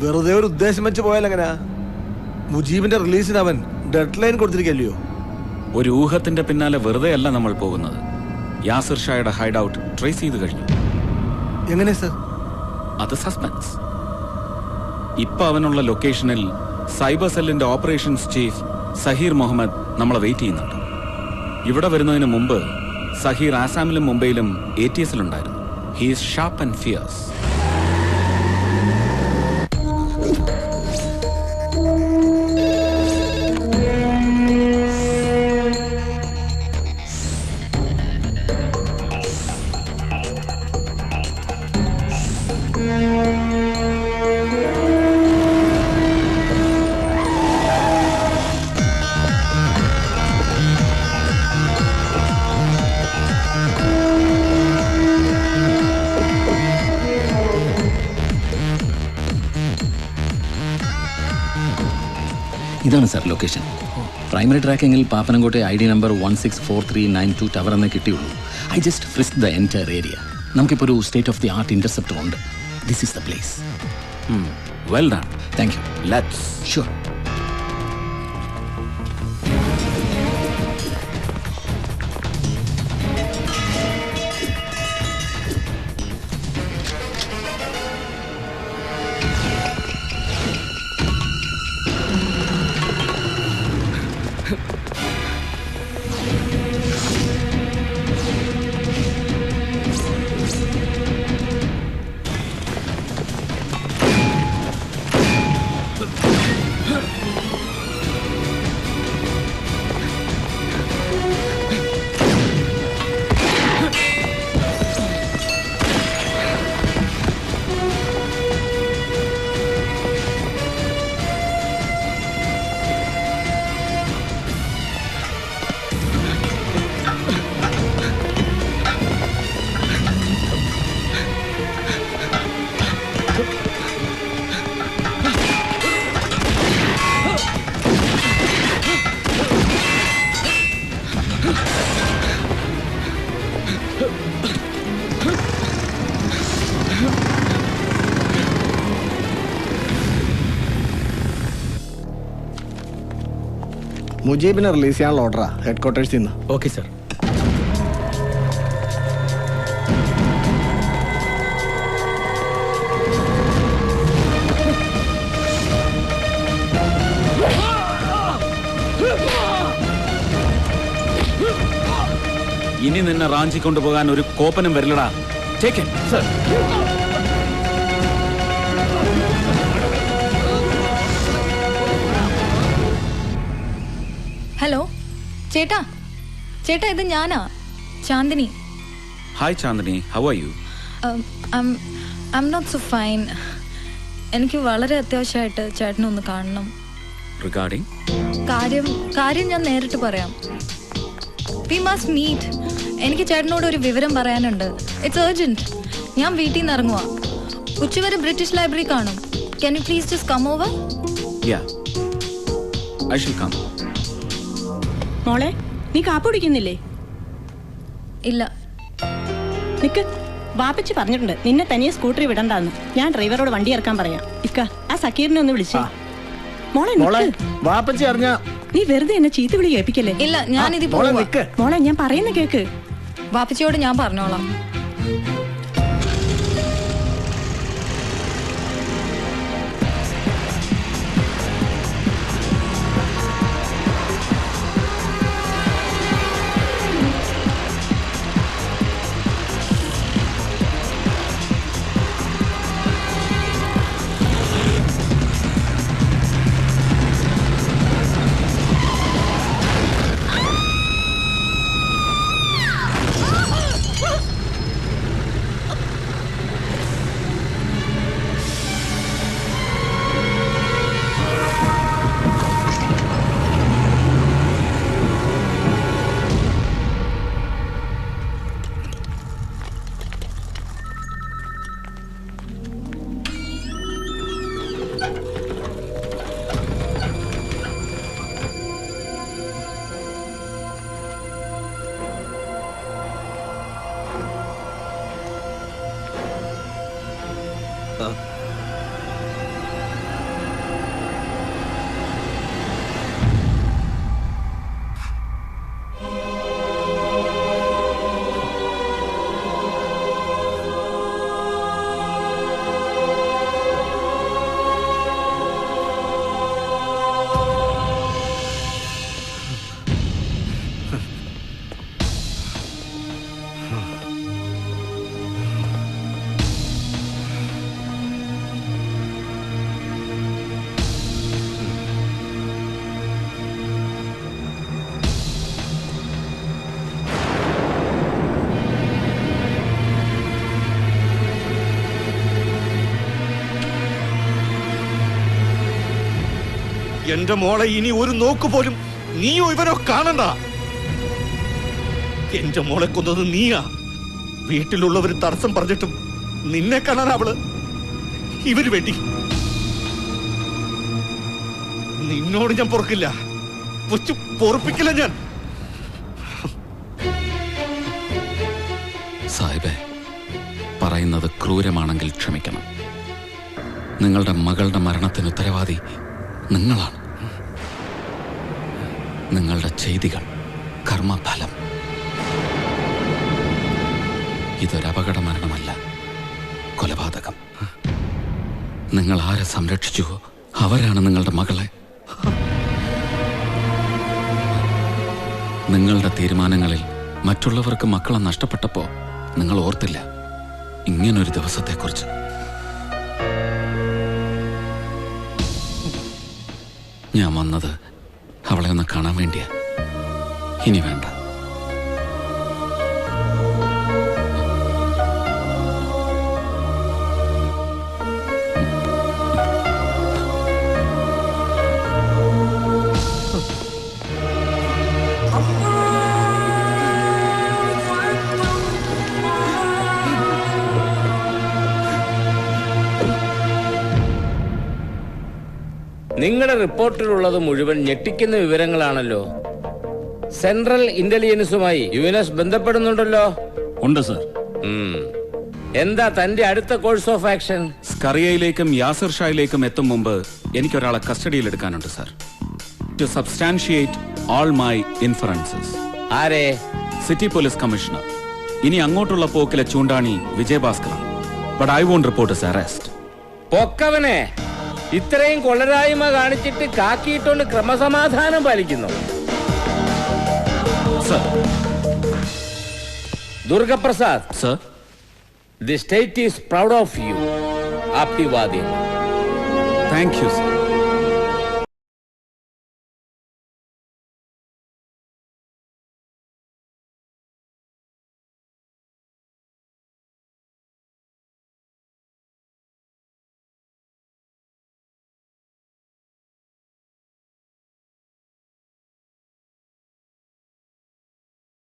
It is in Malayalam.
വെറുതെ ഒരു ഉദ്ദേശം വെച്ച് പോയാലെങ്ങനാ? മുജീബിന്റെ റിലീസിന് അവൻ ഡെഡ് ലൈൻ കൊടുത്തിരിക്കല്ലയോ? ഒരു ഊഹത്തിന്റെ പിന്നാലെ വെറുതെ അല്ല നമ്മൾ പോകുന്നത്. യാസിർ ഷായുടെ ഹൈഡ് ഔട്ട് ട്രേസ് ചെയ്ത് കഴിഞ്ഞു. എങ്ങനെ സർ? അത് സസ്പെൻസ്. ഇപ്പൊ അവനുള്ള ലൊക്കേഷനിൽ സൈബർ സെല്ലിന്റെ ഓപ്പറേഷൻസ് ചീഫ് സഹീർ മുഹമ്മദ് നമ്മളെ വെയിറ്റ് ചെയ്യുന്നുണ്ട്. ഇവിടെ വരുന്നതിന് മുമ്പ് സഹീർ ആസാമിലും മുംബൈയിലും ATSലുണ്ടായിരുന്നു. He is sharp and fierce. ഇതാണ് സാർ ലൊക്കേഷൻ. പ്രൈമറി ട്രാക്കിങ്ങിൽ പാപ്പനംകോട്ടെ ID നമ്പർ 164392 ടവർ എന്നേ കിട്ടിയുള്ളൂ. I just frisk the entire area. നമുക്കിപ്പോൾ ഒരു state of the art interceptor ഉണ്ട്. This is the place. Well done. Thank you. Let's. Sure. മുജീബിനെ റിലീസ് ചെയ്യാനുള്ള ഓർഡറാ ഹെഡ് ക്വാർട്ടേഴ്സിൽ നിന്ന്. Okay sir. ഇനി നിന്നെ റാഞ്ചി കൊണ്ടുപോകാൻ ഒരു കോപ്പനും വരില്ലടാ. Take it sir. ഹലോ ചേട്ടാ, ചേട്ടാ ഇത് ഞാനാ, Chandini. Hi Chandini, how are you? I not so fine. എനിക്ക് വളരെ അത്യാവശ്യമായിട്ട് ചേട്ടനൊന്ന് കാണണം. റിഗാർഡിംഗ്? കാര്യം ഞാൻ നേരിട്ട് പറയാം. We must meet. എനിക്ക് ചേട്ടനോട് ഒരു വിവരം പറയാനുണ്ട്. It's urgent. ഞാൻ വീട്ടിൽ നിന്ന് ഇറങ്ങുവാ. ഉച്ചവരെ ബ്രിട്ടീഷ് ലൈബ്രറി കാണും. Can you please just come over? Yeah, I shall come. മോളെ, നീ കാപ്പി കുടിക്കുന്നില്ലേ? ഇല്ല. നിക്ക്, വാപ്പച്ചി പറഞ്ഞിട്ടുണ്ട് നിന്നെ തനിയെ സ്കൂട്ടറിൽ വിടണ്ടാന്ന്. ഞാൻ ഡ്രൈവറോട് വണ്ടി ഇറക്കാൻ പറയാം. ഇക്ക, ആ സക്കീറിനെ ഒന്ന് വിളിച്ചേ. മോളെ വാപ്പച്ചി അറിഞ്ഞ നീ വെറുതെ എന്നെ ചീത്ത വിളി കേൾപ്പിക്കല്ലേ. ഇല്ല, ഞാനിത് മോളെ ഞാൻ പറയുന്ന കേക്ക്. വാപ്പച്ചിയോട് ഞാൻ പറഞ്ഞോളാം. എന്റെ മോളെ ഇനി ഒരു നോക്ക് പോലും നീയോ ഇവനോ കാണണ്ട. എന്റെ മോളെ കൊന്നത് നീയാ. വീട്ടിലുള്ളവർ തടസ്സം പറഞ്ഞിട്ടും നിന്നെ കാണാൻ അവള് ഇവര് വേണ്ടി. നിന്നോട് ഞാൻ പൊറുക്കില്ല, പൊറുപ്പിക്കില്ല ഞാൻ. സാഹിബേ, പറയുന്നത് ക്രൂരമാണെങ്കിൽ ക്ഷമിക്കണം. നിങ്ങളുടെ മകളുടെ മരണത്തിന് ഉത്തരവാദി നിങ്ങളാണ്. നിങ്ങളുടെ ചെയ്തികൾ, കർമ്മഫലം. ഇതൊരു അപകട മരണമല്ല, കൊലപാതകം. നിങ്ങൾ ആരെ സംരക്ഷിച്ചുവോ അവരാണ് നിങ്ങളുടെ മകളെ. നിങ്ങളുടെ തീരുമാനങ്ങളിൽ മറ്റുള്ളവർക്ക് മക്കളെ നഷ്ടപ്പെട്ടപ്പോ നിങ്ങൾ ഓർത്തില്ല ഇങ്ങനൊരു ദിവസത്തെക്കുറിച്ച്. ഞാൻ വന്നത് അവളെ ഒന്ന് കാണാൻ വേണ്ടിയാ. ഇനി വേണ്ട. നിങ്ങളുടെ റിപ്പോർട്ടിലുള്ളത് മുഴുവൻ ഞെട്ടിക്കുന്ന വിവരങ്ങളാണല്ലോ. സെൻട്രൽ ഇന്റലിജൻസുമായി യുഎൻഎസ് ബന്ധപ്പെടുന്നുണ്ടല്ലോ. ഉണ്ട് സർ. എന്താ തന്റെ അടുത്ത കോഴ്സ് ഓഫ് ആക്ഷൻ? സ്കറിയയിലേക്കും യാസിർ ഷായിലേക്കും എത്തും മുമ്പ് എനിക്കൊരാളെ കസ്റ്റഡിയിൽ എടുക്കാനുണ്ട് sir. To substantiate all my inferences. ആരെ? City police commissioner. ഇനി അങ്ങോട്ടുള്ള പോക്കിലെ ചൂണ്ടാണി Vijayabhaskar. But I won't report his arrest. പൊക്കവനെ, ഇത്രയും കൊള്ളരായ്മ കാണിച്ചിട്ട് കാക്കിയിട്ടോണ്ട് ക്രമസമാധാനം പാലിക്കുന്നു. Sir. Durgaprasad sir. The state is proud of you. അഭിവാദ്യം. Thank you sir.